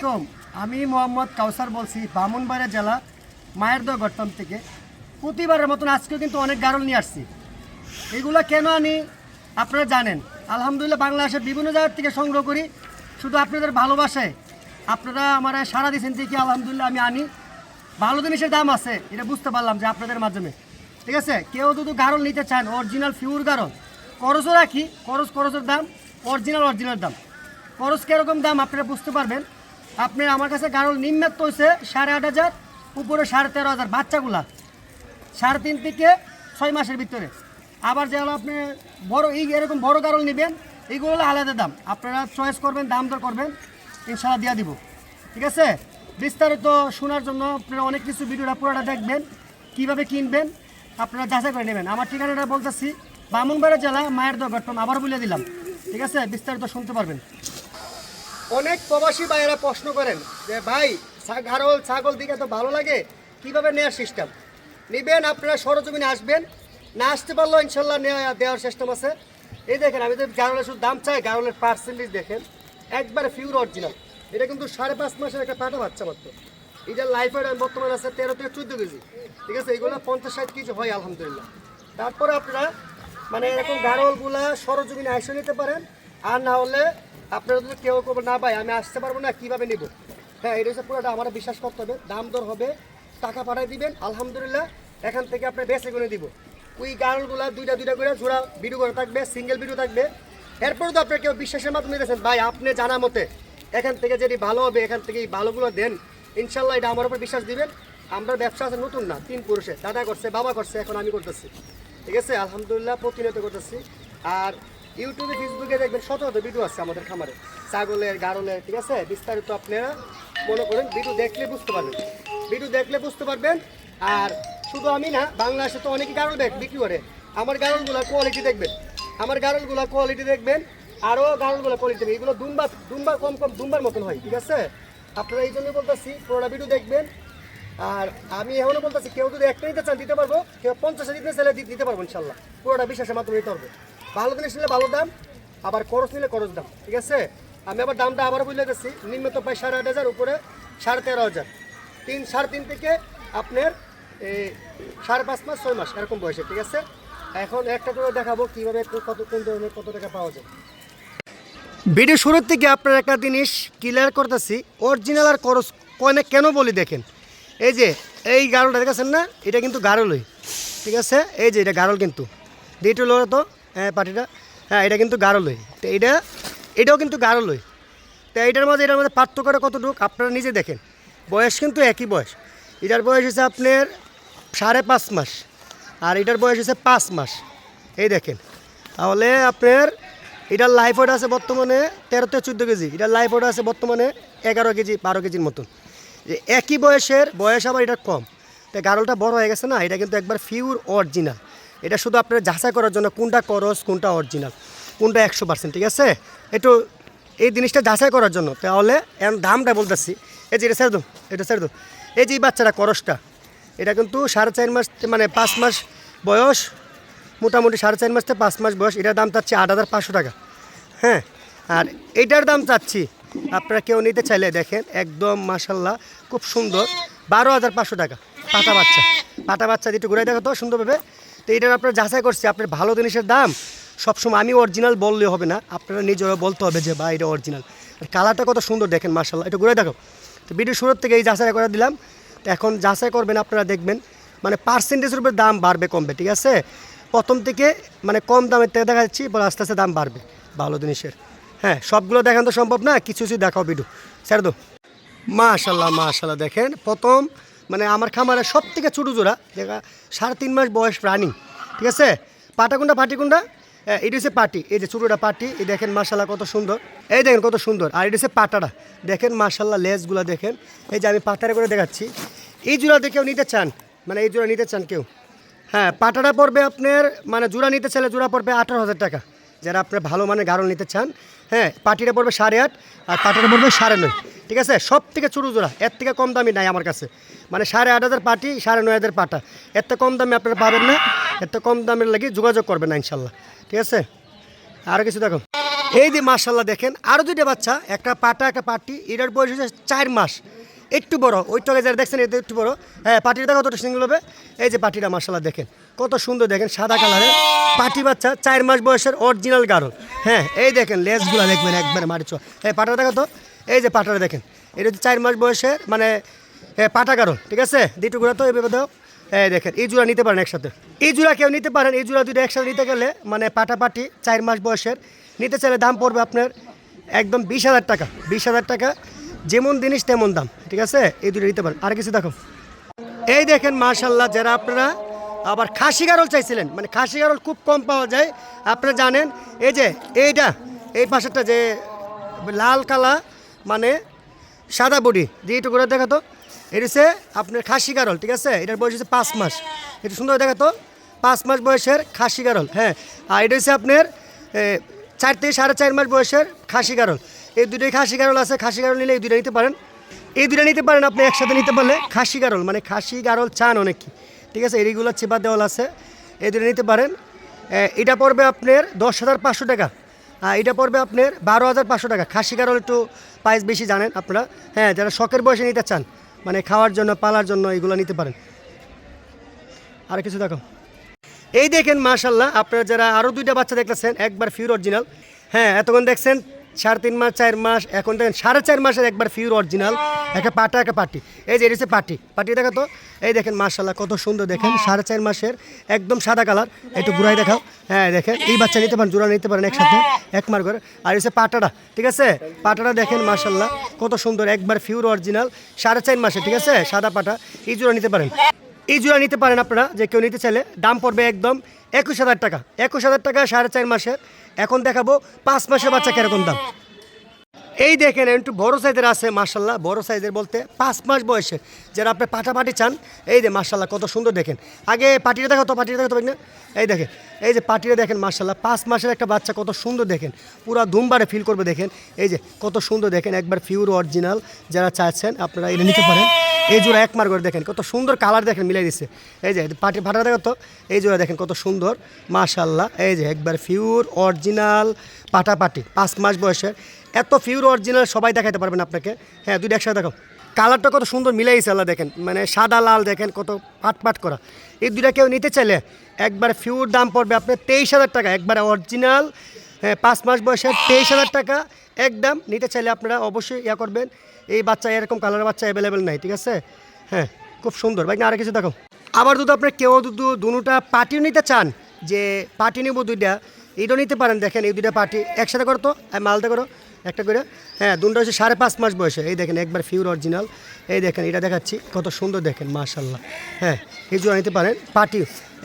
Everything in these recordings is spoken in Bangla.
আলাইকুম। আমি মোহাম্মদ কাউসার বলছি, ব্রাহ্মণবাড়িয়া জেলা মায়েরদহ গড়তম থেকে। প্রতিবারের মতন আজকেও কিন্তু অনেক গারল নিয়ে আসছি। এগুলো কেন আনি আপনারা জানেন। আলহামদুলিল্লাহ বাংলাদেশের বিভিন্ন জায়গার থেকে সংগ্রহ করি। শুধু আপনাদের ভালোবাসায় আপনারা আমার সারা দিচ্ছেন থেকে আলহামদুলিল্লাহ আমি আনি। ভালো জিনিসের দাম আছে, এটা বুঝতে পারলাম যে আপনাদের মাধ্যমে। ঠিক আছে, কেউ যদি গারল নিতে চান অরিজিনাল পিওর গারল, করজও রাখি। করজের দাম অরিজিনাল দাম। খরচ কীরকম দাম আপনারা বুঝতে পারবেন। আপনি আমার কাছে গারল নিম্নাত হয়েছে 8,500, উপরে 13,500 বাচ্চাগুলা 3.5 থেকে 6 মাসের ভিতরে। আবার যেগুলো আপনি বড় এরকম বড় গারল নেবেন, এইগুলো হলো আলাদা দাম। আপনারা চয়েস করবেন, দাম দর করবেন, ইনশাআল্লাহ দিয়ে দিব। ঠিক আছে, বিস্তারিত শোনার জন্য আপনারা অনেক কিছু ভিডিওটা পুরোটা দেখবেন, কীভাবে কিনবেন আপনারা যাচাই করে নেবেন। আমার ঠিকানাটা বলতেছি, ব্রাহ্মণবাড়িয়া জেলা মায়েরদহ গড়তম, আবার বলে দিলাম। ঠিক আছে, বিস্তারিত শুনতে পারবেন। অনেক প্রবাসী ভাইয়েরা প্রশ্ন করেন যে ভাই গারল ছাগল দিকে তো ভালো লাগে, কিভাবে নেওয়ার সিস্টেম নেবেন। আপনারা সরজমিনে আসবেন, না আসতে পারলেও ইনশাল্লাহ দেওয়ার সিস্টেম আছে। এই দেখেন, আমি তো গারলের শুধু দাম চাই, গারলের পার্সেন্টেজ দেখেন একবারে পিওর অরিজিনাল। এটা কিন্তু 5.5 মাসের একটা পাটা বাচ্চা মাত্র। এটার লাইফ ওয়েট বর্তমানে আছে 13 থেকে 14 কেজি। ঠিক আছে, এগুলো 50-60 কেজি হয় আলহামদুলিল্লাহ। তারপরে আপনারা মানে এরকম গারলগুলা সরজমিনে এসে নিতে পারেন। আর না হলে আপনারা যদি কেউ না ভাই আমি আসতে পারবো না, কীভাবে নেব, হ্যাঁ এটা হচ্ছে পুরোটা আমার বিশ্বাস করতে হবে। দাম দর হবে, টাকা পাঠাই দিবেন, আলহামদুলিল্লাহ এখান থেকে আপনার বেশি করে দিব। ওই গারলগুলা দুইটা করে জোড়া ভিডিও করে থাকবে, সিঙ্গেল ভিডিও থাকবে। এরপরে তো আপনার কেউ বিশ্বাসের মাধ্যমে দিয়েছেন ভাই আপনি জানা মতে এখান থেকে যদি ভালো হবে, এখান থেকে এই ভালোগুলো দেন, ইনশাল্লাহ এটা আমার উপর বিশ্বাস দিবেন। আমরা ব্যবসা আছে নতুন না, 3 পুরুষে, দাদা করছে, বাবা করছে, এখন আমি করতেছি। ঠিক আছে, আলহামদুলিল্লাহ প্রতিনিয়ত করতেছি। আর ইউটিউবে ফেসবুকে দেখবেন শত ভিডিও আছে আমাদের খামারে ছাগলের গারলের। ঠিক আছে, বিস্তারিত আপনারা মনে করেন ভিডিও দেখলে বুঝতে পারবেন। আর শুধু আমি না, বাংলাদেশে তো অনেকেই গারল বিক্রি করে। আমার গারলগুলোর কোয়ালিটি দেখবেন, আরও গারলগুলোর কোয়ালিটি দেখবেন। এগুলো দুম্বার কম দুম্বার মতন হয়। ঠিক আছে, আপনারা এই জন্য বলতেছি পুরোটা ভিডিও দেখবেন। আর আমি এখনও বলতেছি কেউ যদি একটা নিতে চান দিতে পারবো, কেউ 50 দিতে চাইলে দিতে পারবো ইনশাল্লাহ। পুরোটা বিশ্বাসের মাধ্যমে দিতে পারবো। ভালো জিনিস নিলে ভালো দাম, আবার খরচ নিলে খরচ দাম। ঠিক আছে, আমি আবার দামটা আবার বলে দিচ্ছি, নিম্নত প্রায় 8,500, উপরে 13,500। 3.5 থেকে আপনার 5.5 মাস 6 মাস এরকম বয়সে। ঠিক আছে, এখন একটা করে দেখাবো কীভাবে কোন ধরনের কত টাকা পাওয়া যায়। ভিডিও শুরুর থেকে আপনার একটা জিনিস ক্লিয়ার করতেছি, অরিজিনাল আর খরচ কয়না কেন বলি দেখেন। এই যে এই গারলটা দেখেছেন না, এটা কিন্তু গারলই। ঠিক আছে, এই যে এটা গারল কিন্তু দুইটো লোক তো পাটিটা, হ্যাঁ এটা কিন্তু গারলই। তো এটাও কিন্তু গারলই। তো এটার মধ্যে পার্থক্যটা কতটুকু আপনারা নিজে দেখেন। বয়স কিন্তু একই বয়স। এটার বয়স হচ্ছে আপনার 5.5 মাস, আর এটার বয়স হচ্ছে 5 মাস। এই দেখেন, তাহলে আপনার এটার লাইফ ওয়েট আছে বর্তমানে 13 থেকে 14 কেজি। এটার লাইফ ওয়েট আছে বর্তমানে 11 কেজি 12 কেজির মতন। যে একই বয়স আবার এটা কম। তো গারলটা বড় হয়ে গেছে না, এটা কিন্তু একবার পিওর অরিজিনাল। এটা শুধু আপনারা যাচাই করার জন্য কোনটা করস, কোনটা অরিজিনাল, কোনটা 100%। ঠিক আছে, একটু এই জিনিসটা যাচাই করার জন্য। তাহলে এখন দামটা বলতেছি। এই যে এটা ছেড়ে দো, এই যে এই বাচ্চাটা করসটা, এটা কিন্তু 4.5 মাস মানে 5 মাস বয়স, মোটামুটি 4.5 মাস থেকে 5 মাস বয়স। এটার দাম চাচ্ছি 8,500 টাকা। হ্যাঁ, আর এইটার দাম চাচ্ছি আপনারা কেউ নিতে চাইলে দেখেন একদম মাশাল্লাহ খুব সুন্দর 12,500 টাকা। পাটা বাচ্চা দিয়ে একটু ঘুরে দেখো তো সুন্দরভাবে। তো এটার আপনারা যাচাই করছি। আপনার ভালো জিনিসের দাম সবসময় আমি অরিজিনাল বললে হবে না, আপনারা নিজেরা বলতে হবে যে বা এটা অরিজিনাল। আর কালারটা কত সুন্দর দেখেন মাশাল্লাহ, একটু ঘুরে দেখো। তো ভিডিও শুরুর থেকে এই যাচাই করে দিলাম। তো এখন যাচাই করবেন, আপনারা দেখবেন মানে পার্সেন্টেজের উপরে দাম বাড়বে কমবে। ঠিক আছে, প্রথম থেকে মানে কম দামের থেকে দেখা যাচ্ছি, পরে আস্তে আস্তে দাম বাড়বে ভালো জিনিসের। হ্যাঁ, সবগুলো দেখান তো সম্ভব না, কিছু দেখাও ভিডিও ছেড়ে দো। মাশাল্লাহ দেখেন, প্রথম মানে আমার খামারে সব থেকে ছোটো জোড়া দেখা 3.5 মাস বয়স রানিং। ঠিক আছে, পাটি কোনটা এটা হচ্ছে পাটি, এই যে ছোটোটা পাটি। এই দেখেন মাশাল্লাহ কত সুন্দর, এই দেখেন কত সুন্দর। আর এটা হচ্ছে পাটাটা দেখেন মাশাল্লাহ, লেজগুলো দেখেন। এই যে আমি পাটারে করে দেখাচ্ছি। এই জোড়া দেখেও নিতে চান, মানে এই জোড়া নিতে চান কেউ, হ্যাঁ পাটাটা পড়বে আপনার মানে জোড়া নিতে চাইলে জোড়া পড়বে 18,000 টাকা। যারা আপনার ভালো মানে গারল নিতে চান, হ্যাঁ পাটিটা পড়বে 8.5 আর পাটাটা পড়বে 9.5। ঠিক আছে, সব থেকে ছোটো জোড়া, এর থেকে কম দামি নাই আমার কাছে। মানে 8,500 পাটি, 9.5 পাটা, এর থেকে কম দামে আপনারা পাবেন না। এর থেকে কম দামের লাগে যোগাযোগ করবেন না ইনশাল্লাহ। ঠিক আছে, আরও কিছু দেখো। এই যে মাশাল্লাহ দেখেন আরও দুইটা বাচ্চা, একটা পাটা একটা পাটি, এটার বয়স হচ্ছে 4 মাস, একটু বড়, ওই টকে যারা দেখছেন এটা একটু বড়। হ্যাঁ পাটিটা কতটা সিঙ্গল হবে, এই যে পাটিটা মাশাল্লাহ দেখেন কত সুন্দর, দেখেন সাদা কালারের পাটি বাচ্চা, 4 মাস বয়সের অরিজিনাল গারল। হ্যাঁ এই দেখেন লেজগুলো দেখবেন একবারে মারি চ। হ্যাঁ পাটাটা দেখো তো, এই যে পাটাটা দেখেন, এটা হচ্ছে 4 মাস বয়সের মানে পাটা গারল, ঠিক আছে। দ্বিতীয়গুলো তো এইভাবে দাও, এই দেখেন এই জোড়া নিতে পারেন একসাথে, এই জোড়া কেউ নিতে পারেন, এই জোড়া দুটো একসাথে নিতে গেলে মানে পাটাপাটি 4 মাস বয়সের নিতে চাইলে দাম পড়বে আপনার একদম 20,000 টাকা, 20,000 টাকা, যেমন জিনিস তেমন দাম, ঠিক আছে। এই দুটো নিতে পারেন। আর কিছু দেখো, এই দেখেন মাশাল্লাহ, যারা আপনারা আবার খাসি গারল চাইছিলেন, মানে খাসি গারল খুব কম পাওয়া যায় আপনারা জানেন, এই যে এইটা এই পাশেরটা যে লাল কালা মানে সাদা বডি যে একটু করে দেখাতো, এটা হচ্ছে আপনার খাসি গারল, ঠিক আছে। এটার বয়স হচ্ছে 5 মাস, এটা সুন্দর দেখাতো, 5 মাস বয়সের খাসি গারল। হ্যাঁ আর এটা হচ্ছে আপনার 4 থেকে 4.5 মাস বয়সের খাসি গারল। এই দুটোই খাসি গারল আছে, খাসি গারল নিলে এই দুটো নিতে পারেন, এই দুটো নিতে পারেন আপনি একসাথে নিতে পারলে। খাসি গারল মানে খাসি গারল চান অনেক, ঠিক আছে, এইগুলো চেপা দেওয়াল আছে, এই দুটো নিতে পারেন। এটা পড়বে আপনার 10,500 টাকা, আর এটা পড়বে আপনার 12,500 টাকা। খাসি গারল একটু প্রাইস বেশি জানেন আপনারা। হ্যাঁ যারা শখের বয়সে নিতে চান মানে খাওয়ার জন্য পালার জন্য এগুলো নিতে পারেন। আর কিছু দেখো, এই দেখেন মাশাল্লাহ, আপনারা যারা আরও দুইটা বাচ্চা দেখতেছেন একবার ফিউর অরিজিনাল। হ্যাঁ এতক্ষণ দেখছেন 3.5 মাস 4 মাস, এখন দেখেন 4.5 মাসের একবার ফিউর অরিজিনাল, একটা পাটা একটা পাটি। এই যে এটা হচ্ছে পাটি, পাটি দেখা তো, এই দেখেন মাশাল্লাহ কত সুন্দর, দেখেন 4.5 মাসের একদম সাদা কালার, একটু ঘুরাই দেখাও। হ্যাঁ দেখেন এই বাচ্চা নিতে পারেন, জোড়া নিতে পারেন একসাথে এক মার করে। আর হচ্ছে পাটাটা, ঠিক আছে, পাটাটা দেখেন মাশাল্লাহ কত সুন্দর, একবার ফিউর অরিজিনাল 4.5 মাসে, ঠিক আছে, সাদা পাটা। এই জোড়া নিতে পারেন, এই জোড়া নিতে পারেন আপনারা, যে কেউ নিতে চাইলে দাম পড়বে একদম 21,000 টাকা, 21,000 টাকা 4.5 মাসের। এখন দেখাবো 5 মাসের বাচ্চা কিরকম দাম। এই দেখেন একটু বড় সাইজের আছে মাশাল্লাহ, বড় সাইজের বলতে 5 মাস বয়সে যারা আপনি পাটাপাটি চান, এই যে মাশাল্লাহ কত সুন্দর, দেখেন আগে পাটিটা দেখো তো, পাটিটা দেখো তো না, এই দেখেন এই যে পাটিটা দেখেন মাশাল্লাহ 5 মাসের একটা বাচ্চা কত সুন্দর, দেখেন পুরা ধুমবারে ফিল করবে, দেখেন এই যে কত সুন্দর, দেখেন একবার ফিউর অরিজিনাল যারা চাচ্ছেন আপনারা এটা নিতে পারেন। এই জোড়া এক মার করে দেখেন কত সুন্দর কালার, দেখেন মিলাই দিচ্ছে, এই যে পাটি ফাটা দেখো তো, এই জোড়া দেখেন কত সুন্দর মাশাল্লাহ, এই যে একবার ফিউর অরিজিনাল পাটাপাটি 5 মাস বয়সের, এত ফিউর অরিজিনাল সবাই দেখাতে পারবেন আপনাকে। হ্যাঁ দুইটা একসাথে দেখো, কালারটা কত সুন্দর মিলাইছে আল্লাহ, দেখেন মানে সাদা লাল, দেখেন কত পাট করা। এই দুইটা কেউ নিতে চাইলে একবার ফিউর দাম পড়বে আপনার 23,000 টাকা, একবার অরিজিনাল 5 মাস বয়সের 23,000 টাকা একদম। নিতে চাইলে আপনারা অবশ্যই ইয়া করবেন, এই বাচ্চা এরকম কালারের বাচ্চা অ্যাভেলেবেল নাই, ঠিক আছে। হ্যাঁ খুব সুন্দর ভাই। না আর কিছু দেখো, আবার যদি আপনার কেউ দুটা পাটিও নিতে চান, যে পাটি নেব দুইটা, এইটাও নিতে পারেন। দেখেন এই দুইটা পাটি একসাথে করো তো, মালদা করো একটা করে। হ্যাঁ দুটো হচ্ছে 5.5 মাস বয়সে, এই দেখেন একবার ফিউর অরিজিনাল, এই দেখেন এটা দেখাচ্ছি কত সুন্দর, দেখেন মাশাল্লাহ। হ্যাঁ এই জোড়া নিতে পারেন, পাটি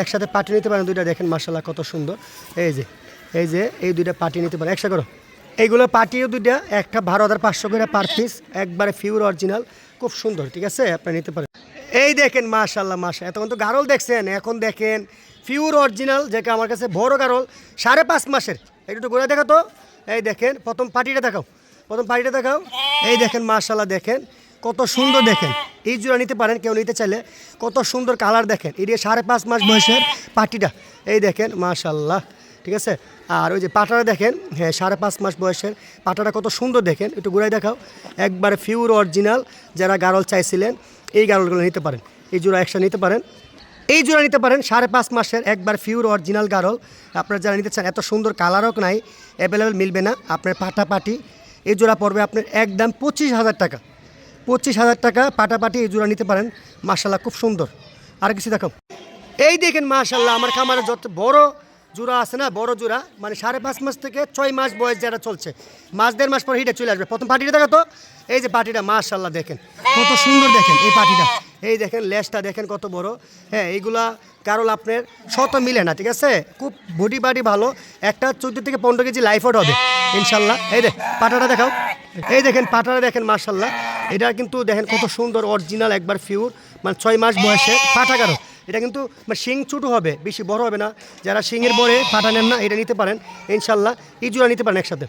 একসাথে পাটি নিতে পারেন দুইটা, দেখেন মাশাল্লাহ কত সুন্দর। এই দুইটা পাটি নিতে পারেন একসাথে করো, এইগুলো পাটিও দুইটা, একটা 12,500 করে পার পিস, একবারে ফিউর অরিজিনাল, খুব সুন্দর, ঠিক আছে, আপনারা নিতে পারেন। এই দেখেন মাশাল্লাহ এতক্ষণ তো গারল দেখছেন, এখন দেখেন ফিউর অরিজিনাল, যেটা আমার কাছে বড় গারল 5.5 মাসের, একটু ঘুরে দেখো তো। এই দেখেন প্রথম পাটিটা দেখাও, এই দেখেন মাশাল্লাহ, দেখেন কত সুন্দর, দেখেন এই জোড়া নিতে পারেন কেউ নিতে চাইলে, কত সুন্দর কালার, দেখেন এই 5.5 মাস বয়সের পাটিটা, এই দেখেন মাশাল্লাহ, ঠিক আছে। আর ওই যে পাটাটা দেখেন, হ্যাঁ 5.5 মাস বয়সের পাটাটা কত সুন্দর, দেখেন একটু ঘুরাই দেখাও, একবারে ফিউর অরিজিনাল যারা গারল চাইছিলেন এই গারলগুলো নিতে পারেন, এই জোড়া একসাথে নিতে পারেন, এই জোড়া নিতে পারেন 5.5 মাসের একবার ফিউর অরিজিনাল গারল। আপনারা যারা নিতে চান, এত সুন্দর কালারও নাই, অ্যাভেলেবেল মিলবে না আপনার পাটাপাটি। এই জোড়া পড়বে আপনার একদম 25,000 টাকা, 25,000 টাকা পাটাপাটি, এই জোড়া নিতে পারেন মাশাল্লাহ খুব সুন্দর। আর কিছু দেখো, এই দেখেন মাশাল্লাহ আমার খামারে যত বড় জোড়া আছে না, বড় জোড়া মানে 5.5 মাস থেকে 6 মাস বয়স যারা চলছে, মাস 1.5 মাস পর হিটে চলে আসবে। প্রথম পাটিটা দেখো তো, এই যে পাটিটা মাশাল্লাহ দেখেন কত সুন্দর, দেখেন এই পাটিটা, এই দেখেন লেজটা দেখেন কত বড়। হ্যাঁ এইগুলা কারণ আপনার শত মিলে না, ঠিক আছে, খুব বডি বাডি ভালো, একটা 14 থেকে 15 কেজি লাইফ আউট হবে ইনশাল্লাহ। এই দেখ পাটাটা দেখাও, এই দেখেন পাটাটা দেখেন মাশাল্লাহ, এটা কিন্তু দেখেন কত সুন্দর অরিজিনাল একবার ফিউর, মানে 6 মাস বয়সে পাটা কারো। এটা কিন্তু শিং ছোটো হবে, বেশি বড় হবে না। যারা শিংয়ের বড়ে পাটা নেন না, এটা নিতে পারেন ইনশাল্লাহ। এই জোড়া নিতে পারেন একসাথে।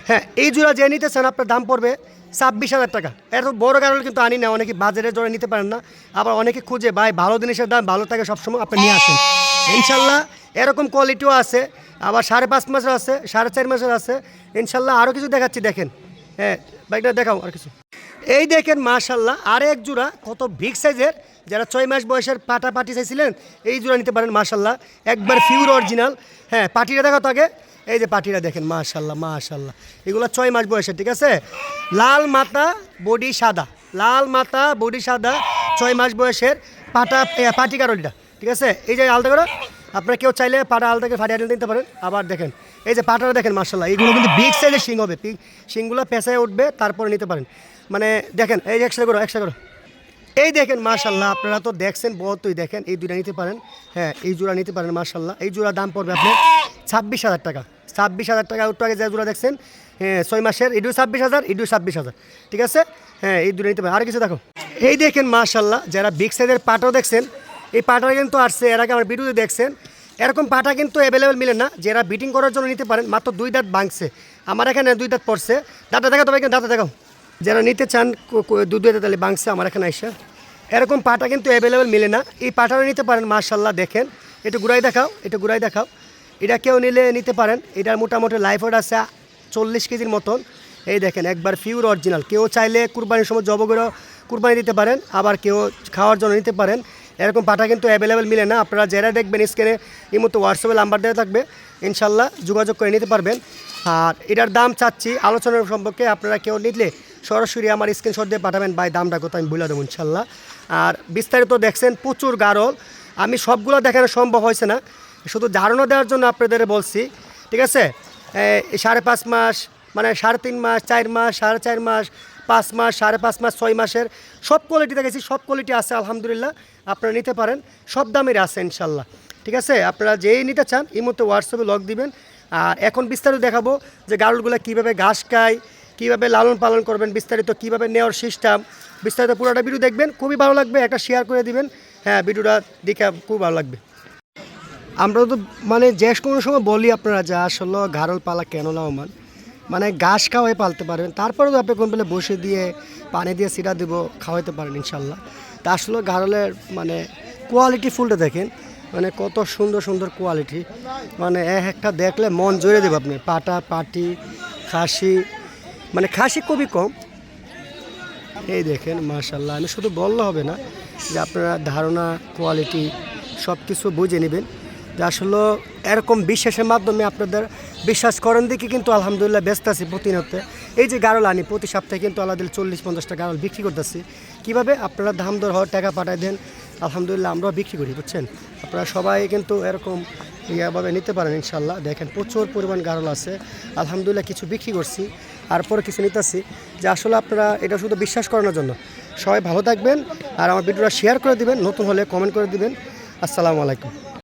হ্যাঁ এই জোড়া যে নিতে চান আপনার দাম পড়বে 26,000 টাকা। এত বড় গারল কিন্তু আনি না, অনেকে বাজারে জোড়া নিতে পারেন না, আবার অনেকে খুঁজে ভাই ভালো জিনিসের দাম ভালো থাকে সবসময়, আপনি নিয়ে আসেন। ইনশাল্লাহ এরকম কোয়ালিটিও আছে, আবার 5.5 মাসের আছে, 4.5 মাসের আছে। ইনশাল্লাহ আরও কিছু দেখাচ্ছি, দেখেন। হ্যাঁ বাইকটা দেখাও আর কিছু। এই দেখেন মাশাল্লাহ আর এক জোড়া কত বিগ সাইজের, যারা 6 মাস বয়সের পাটা পাটি চাইছিলেন এই জোড়া নিতে পারেন মাশাল্লাহ, একবার পিওর অরিজিনাল। হ্যাঁ পাটিটা দেখো তো আগে, এই যে পাটিটা দেখেন মাশাল্লাহ মাশাল্লাহ, এগুলো 6 মাস বয়সের, ঠিক আছে। লাল মাথা বডি সাদা, লাল মাথা বডি সাদা, 6 মাস বয়সের পাটি কারোলিটা, ঠিক আছে। এই যে আলাদা করে আপনারা কেউ চাইলে পাটা আলাদাকে ফাটিয়ে নিতে পারেন। আবার দেখেন এই যে পাটাটা দেখেন মাশাল্লাহ, এইগুলো কিন্তু বিগ সাইজের শিং হবে, শিংগুলো পেঁচায় উঠবে, তারপরে নিতে পারেন। মানে দেখেন এই যে একসাথে করো। এই দেখেন মাশাল্লাহ, আপনারা তো দেখছেন বহুতই, দেখেন এই দুইটা নিতে পারেন। হ্যাঁ এই জোড়া নিতে পারেন মাশাল্লাহ, এই জোড়া দাম পড়বে আপনার 26,000 টাকা। 26,000 টাকা। একটু আগে যে জোড়া দেখছেন, হ্যাঁ 6 মাসের, এটিও 26,000, এটিও 26,000, ঠিক আছে। হ্যাঁ এই দুটো নিতে পারেন। আর কিছু দেখো, এই দেখেন মাশাল্লাহ, যারা বিগ সাইজের পাটাও দেখছেন, এই পাটা কিন্তু আসছে এর আগে আমার ভিডিওতে দেখছেন, এরকম পাটা কিন্তু অ্যাভেলেবেল মিলে না। যারা বিটিং করার জন্য নিতে পারেন, মাত্র 2 দাঁত ভাঙছে, আমার এখানে 2 দাঁত পড়ছে। দাঁতটা দেখা, তবে দাঁতটা দেখাও, যারা নিতে চান 2 দাঁত তাহলে ভাঙছে আমার এখানে আইসা। এরকম পাটা কিন্তু অ্যাভেলেবেল মিলে না, এই পাটাও নিতে পারেন মাশাল্লাহ। দেখেন একটু ঘুরাই দেখাও, এটা কেউ নিতে পারেন। এটার মোটামুটি লাইফ ওয়েট আছে 40 কেজির মতন। এই দেখেন একবার পিওর অরিজিনাল, কেউ চাইলে কুরবানির সময় জব করে কুরবানি দিতে পারেন, আবার কেউ খাওয়ার জন্য নিতে পারেন। এরকম পাটা কিন্তু অ্যাভেলেবেল মিলে না। আপনারা যারা দেখবেন স্ক্রিনে এই মতো হোয়াটসঅ্যাপে নাম্বার দেওয়া থাকবে, ইনশাল্লাহ যোগাযোগ করে নিতে পারবেন। আর এটার দাম চাচ্ছি আলোচনার সম্পর্কে, আপনারা কেউ নিলে সরাসরি আমার স্ক্রিনশট দিয়ে পাঠাবেন, ভাই দামটা কত আমি বলে দেবো ইনশাল্লাহ। আর বিস্তারিত দেখছেন প্রচুর গারল, আমি সবগুলো দেখানো সম্ভব হয়েছে না, শুধু ধারণা দেওয়ার জন্য আপনাদের বলছি, ঠিক আছে। 5.5 মাস, মানে 3.5 মাস, 4 মাস, 4.5 মাস, 5 মাস, 5.5 মাস, 6 মাসের সব কোয়ালিটি দেখেছি, সব কোয়ালিটি আছে আলহামদুলিল্লাহ। আপনারা নিতে পারেন, সব দামের আছে ইনশাল্লাহ, ঠিক আছে। আপনারা যেই নিতে চান এই মুহূর্তে হোয়াটসঅ্যাপে লক দিবেন। আর এখন বিস্তারিত দেখাবো যে গারলগুলো কীভাবে ঘাস খায়, কীভাবে লালন পালন করবেন, বিস্তারিত কীভাবে নেওয়ার সিস্টেম, বিস্তারিত পুরোটা ভিডিও দেখবেন, খুবই ভালো লাগবে। একটা শেয়ার করে দিবেন, হ্যাঁ ভিডিওটা দেখে খুব ভালো লাগবে। আমরা তো মানে যে কোনো সময় বলি আপনারা যে আসলে গারল পালা কেন লাভবান, মানে ঘাস খাওয়াই পালতে পারবেন, তারপরেও আপনি কোন বেলে বসে দিয়ে পানি দিয়ে সিরা দিব খাওয়াইতে পারেন ইনশাল্লাহ। তা আসলে গারলের মানে কোয়ালিটি ফুলটা দেখেন, মানে কত সুন্দর সুন্দর কোয়ালিটি, মানে একটা দেখলে মন জুড়ে দেবে আপনি। পাটি খাসি, মানে খাসি খুবই কম। এই দেখেন মাশাল্লাহ, আমি শুধু বললে হবে না, যে আপনারা ধারণা কোয়ালিটি সব কিছু বুঝে নেবেন, যে আসলে এরকম বিশ্বাসের মাধ্যমে আপনাদের বিশ্বাস করেন দেখি কিন্তু আলহামদুলিল্লাহ ব্যস্ত আছি প্রতিনিয়ত। এই যে গারল আনি প্রতি সপ্তাহে কিন্তু আলাদা 40-50টা গারল বিক্রি করতেছি। কীভাবে আপনারা দাম দর হওয়ার টাকা পাঠায় দেন, আলহামদুলিল্লাহ আমরাও বিক্রি করি, বুঝছেন। আপনারা সবাই কিন্তু এরকম ইয়াভাবে নিতে পারেন ইনশাল্লাহ। দেখেন প্রচুর পরিমাণ গারল আছে আলহামদুলিল্লাহ, কিছু বিক্রি করছি আর পরে কিছু নিতেছি, যে আসলে আপনারা এটা শুধু বিশ্বাস করানোর জন্য। সবাই ভালো থাকবেন, আর আমার ভিডিওটা শেয়ার করে দিবেন, নতুন হলে কমেন্ট করে দিবেন। আসসালামু আলাইকুম।